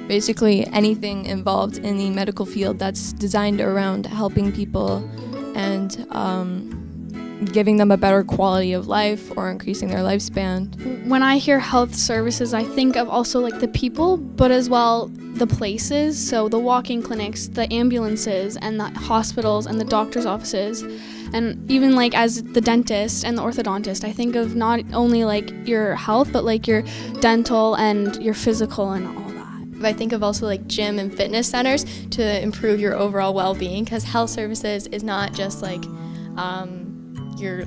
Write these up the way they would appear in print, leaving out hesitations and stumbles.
basically anything involved in the medical field that's designed around helping people and giving them a better quality of life or increasing their lifespan. When I hear health services, I think of also like the people, but as well the places, so the walk-in clinics, the ambulances, and the hospitals and the doctor's offices. And even like as the dentist and the orthodontist, I think of not only like your health, but like your dental and your physical and all that. I think of also like gym and fitness centers to improve your overall well-being, because health services is not just like your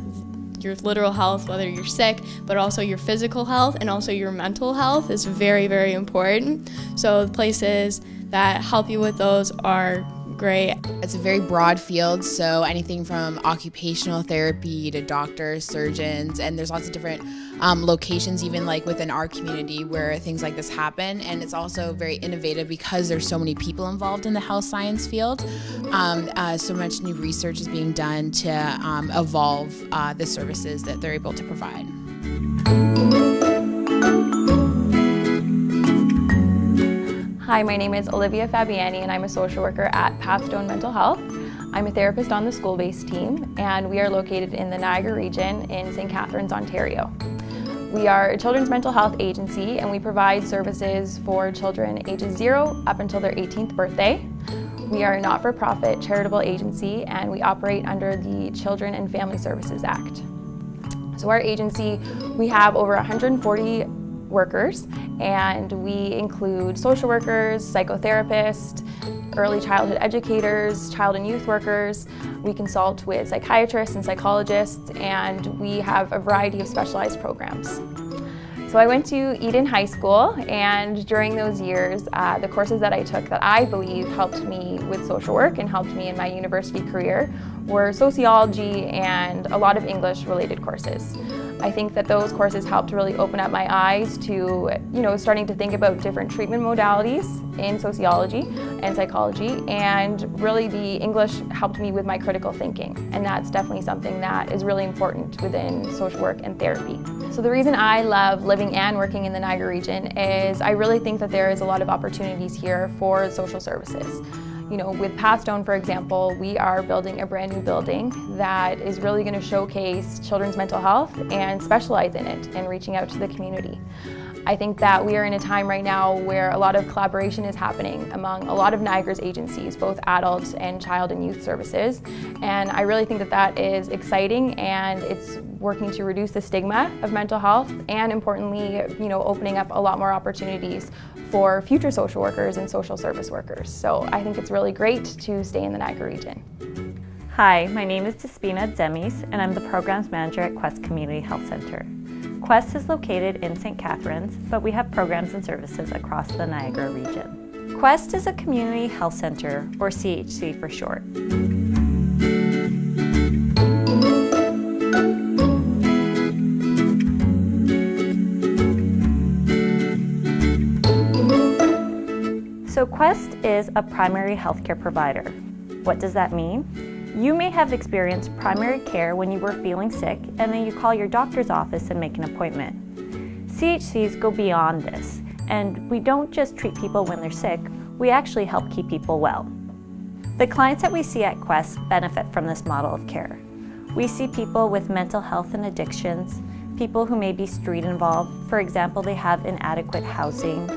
literal health, whether you're sick, but also your physical health and also your mental health is very, very important. So the places that help you with those are great. It's a very broad field, so anything from occupational therapy to doctors, surgeons, and there's lots of different locations even like within our community where things like this happen. And it's also very innovative because there's so many people involved in the health science field. So much new research is being done to evolve the services that they're able to provide. Hi, my name is Olivia Fabiani and I'm a social worker at Pathstone Mental Health. I'm a therapist on the school-based team and we are located in the Niagara region in St. Catharines, Ontario. We are a children's mental health agency and we provide services for children ages 0 up until their 18th birthday. We are a not-for-profit charitable agency and we operate under the Children and Family Services Act. So our agency, we have over 140 workers, and we include social workers, psychotherapists, early childhood educators, child and youth workers. We consult with psychiatrists and psychologists, and we have a variety of specialized programs. So I went to Eden High School, and during those years, the courses that I took that I believe helped me with social work and helped me in my university career were sociology and a lot of English-related courses. I think that those courses helped really open up my eyes to, starting to think about different treatment modalities in sociology and psychology, and really the English helped me with my critical thinking, and that's definitely something that is really important within social work and therapy. So the reason I love living and working in the Niagara region is I really think that there is a lot of opportunities here for social services. With Pathstone, for example, we are building a brand new building that is really going to showcase children's mental health and specialize in it and reaching out to the community. I think that we are in a time right now where a lot of collaboration is happening among a lot of Niagara's agencies, both adult and child and youth services. And I really think that that is exciting, and it's working to reduce the stigma of mental health and, importantly, opening up a lot more opportunities for future social workers and social service workers. So I think it's really great to stay in the Niagara region. Hi, my name is Despina Demis, and I'm the Programs Manager at Quest Community Health Center. Quest is located in St. Catharines, but we have programs and services across the Niagara region. Quest is a community health center, or CHC for short. So Quest is a primary healthcare provider. What does that mean? You may have experienced primary care when you were feeling sick, and then you call your doctor's office and make an appointment. CHCs go beyond this, and we don't just treat people when they're sick, we actually help keep people well. The clients that we see at Quest benefit from this model of care. We see people with mental health and addictions, people who may be street involved, for example, they have inadequate housing,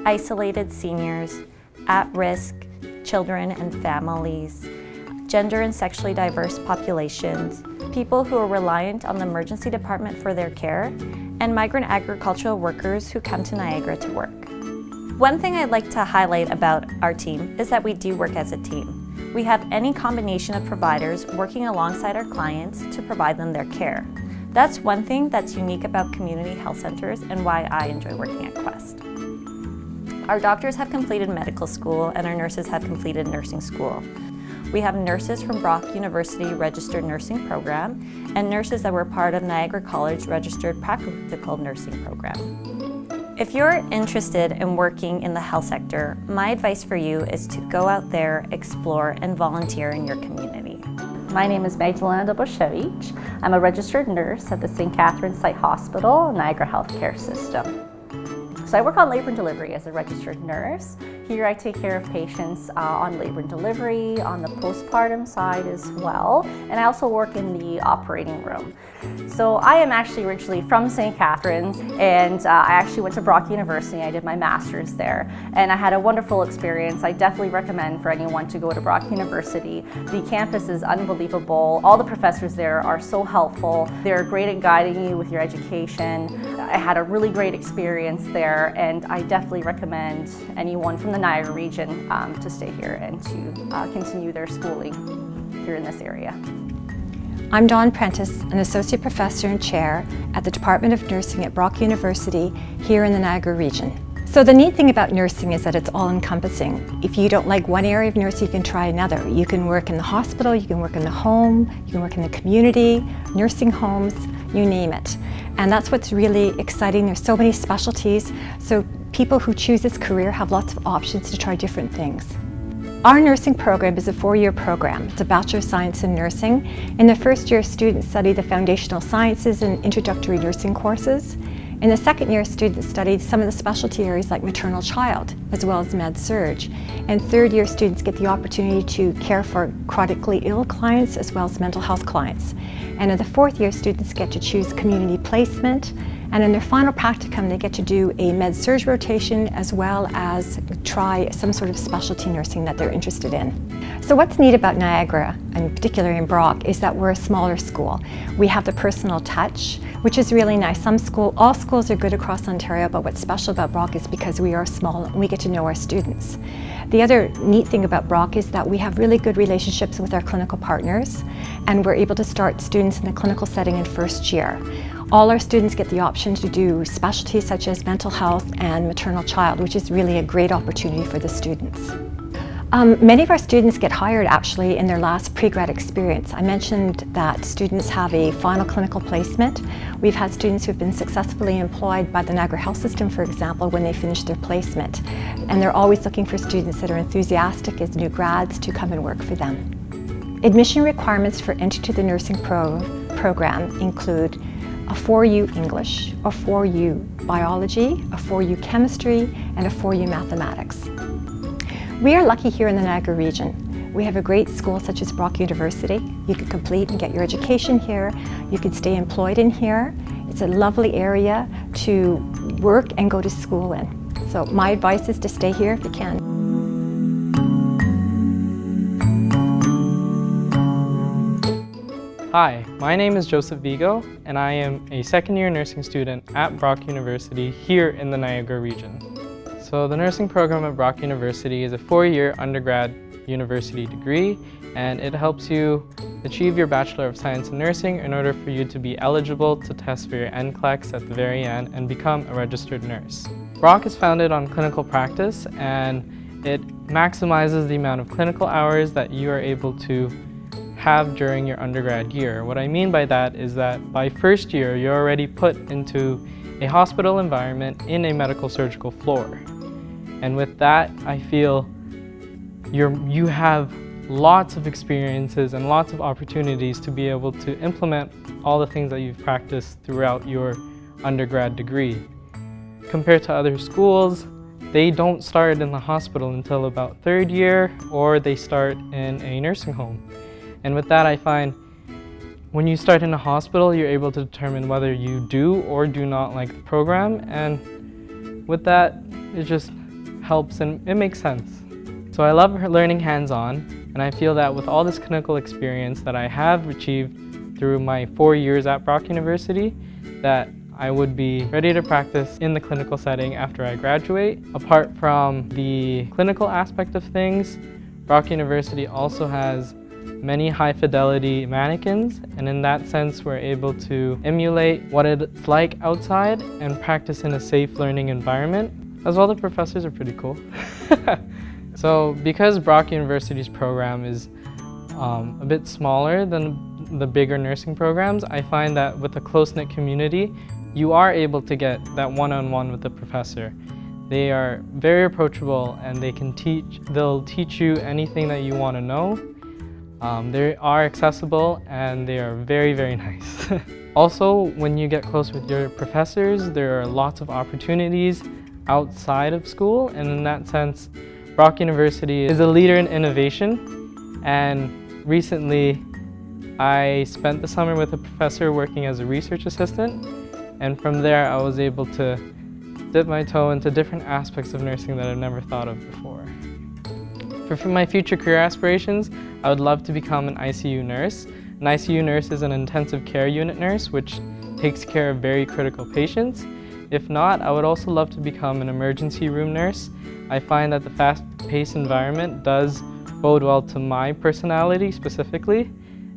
isolated seniors, at-risk children and families, gender and sexually diverse populations, people who are reliant on the emergency department for their care, and migrant agricultural workers who come to Niagara to work. One thing I'd like to highlight about our team is that we do work as a team. We have any combination of providers working alongside our clients to provide them their care. That's one thing that's unique about community health centers and why I enjoy working at Quest. Our doctors have completed medical school and our nurses have completed nursing school. We have nurses from Brock University Registered Nursing Program and nurses that were part of Niagara College Registered Practical Nursing Program. If you're interested in working in the health sector, my advice for you is to go out there, explore, and volunteer in your community. My name is Magdalena Dobroshevich. I'm a registered nurse at the St. Catharines Site Hospital, Niagara Healthcare System. So I work on labor and delivery as a registered nurse. Here I take care of patients on labor and delivery, on the postpartum side as well, and I also work in the operating room. So I am actually originally from St. Catharines, and I actually went to Brock University. I did my master's there, and I had a wonderful experience. I definitely recommend for anyone to go to Brock University. The campus is unbelievable. All the professors there are so helpful. They're great at guiding you with your education. I had a really great experience there, and I definitely recommend anyone from the Niagara region to stay here and to continue their schooling here in this area. I'm Dawn Prentice, an Associate Professor and Chair at the Department of Nursing at Brock University here in the Niagara region. So the neat thing about nursing is that it's all-encompassing. If you don't like one area of nursing, you can try another. You can work in the hospital, you can work in the home, you can work in the community, nursing homes, you name it. And that's what's really exciting. There's so many specialties, so people who choose this career have lots of options to try different things. Our nursing program is a 4-year program. It's a Bachelor of Science in Nursing. In the first year, students study the foundational sciences and introductory nursing courses. In the second year, students study some of the specialty areas like maternal child, as well as med-surg. And third year, students get the opportunity to care for chronically ill clients as well as mental health clients. And in the fourth year, students get to choose community placement. And in their final practicum, they get to do a med-surg rotation as well as try some sort of specialty nursing that they're interested in. So what's neat about Niagara, and particularly in Brock, is that we're a smaller school. We have the personal touch, which is really nice. All schools are good across Ontario, but what's special about Brock is because we are small and we get to know our students. The other neat thing about Brock is that we have really good relationships with our clinical partners, and we're able to start students in the clinical setting in first year. All our students get the option to do specialties such as mental health and maternal child, which is really a great opportunity for the students. Many of our students get hired actually in their last pre-grad experience. I mentioned that students have a final clinical placement. We've had students who have been successfully employed by the Niagara Health System, for example, when they finish their placement. And they're always looking for students that are enthusiastic as new grads to come and work for them. Admission requirements for entry to the nursing program include a 4U English, a 4U Biology, a 4U Chemistry, and a 4U Mathematics. We are lucky here in the Niagara region. We have a great school such as Brock University. You can complete and get your education here. You can stay employed in here. It's a lovely area to work and go to school in. So my advice is to stay here if you can. Hi, my name is Joseph Vigo, and I am a second-year nursing student at Brock University here in the Niagara region. So the nursing program at Brock University is a 4-year undergrad university degree, and it helps you achieve your Bachelor of Science in Nursing in order for you to be eligible to test for your NCLEX at the very end and become a registered nurse. Brock is founded on clinical practice, and it maximizes the amount of clinical hours that you are able to have during your undergrad year. What I mean by that is that by first year, you're already put into a hospital environment in a medical surgical floor. And with that, I feel you have lots of experiences and lots of opportunities to be able to implement all the things that you've practiced throughout your undergrad degree. Compared to other schools, they don't start in the hospital until about third year, or they start in a nursing home. And with that, I find when you start in a hospital, you're able to determine whether you do or do not like the program. And with that, it just helps and it makes sense. So I love learning hands-on, and I feel that with all this clinical experience that I have achieved through my 4 years at Brock University, that I would be ready to practice in the clinical setting after I graduate. Apart from the clinical aspect of things, Brock University also has many high-fidelity mannequins, and in that sense we're able to emulate what it's like outside and practice in a safe learning environment. As well, the professors are pretty cool. So because Brock University's program is a bit smaller than the bigger nursing programs, I find that with a close-knit community, you are able to get that one-on-one with the professor. They are very approachable, and they'll teach you anything that you want to know. They are accessible, and they are very, very nice. Also, when you get close with your professors, there are lots of opportunities outside of school, and in that sense, Brock University is a leader in innovation. And recently, I spent the summer with a professor working as a research assistant, and from there I was able to dip my toe into different aspects of nursing that I've never thought of before. For my future career aspirations, I would love to become an ICU nurse. An ICU nurse is an intensive care unit nurse, which takes care of very critical patients. If not, I would also love to become an emergency room nurse. I find that the fast-paced environment does bode well to my personality specifically.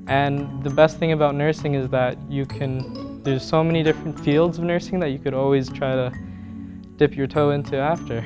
And the best thing about nursing is that there's so many different fields of nursing that you could always try to dip your toe into after.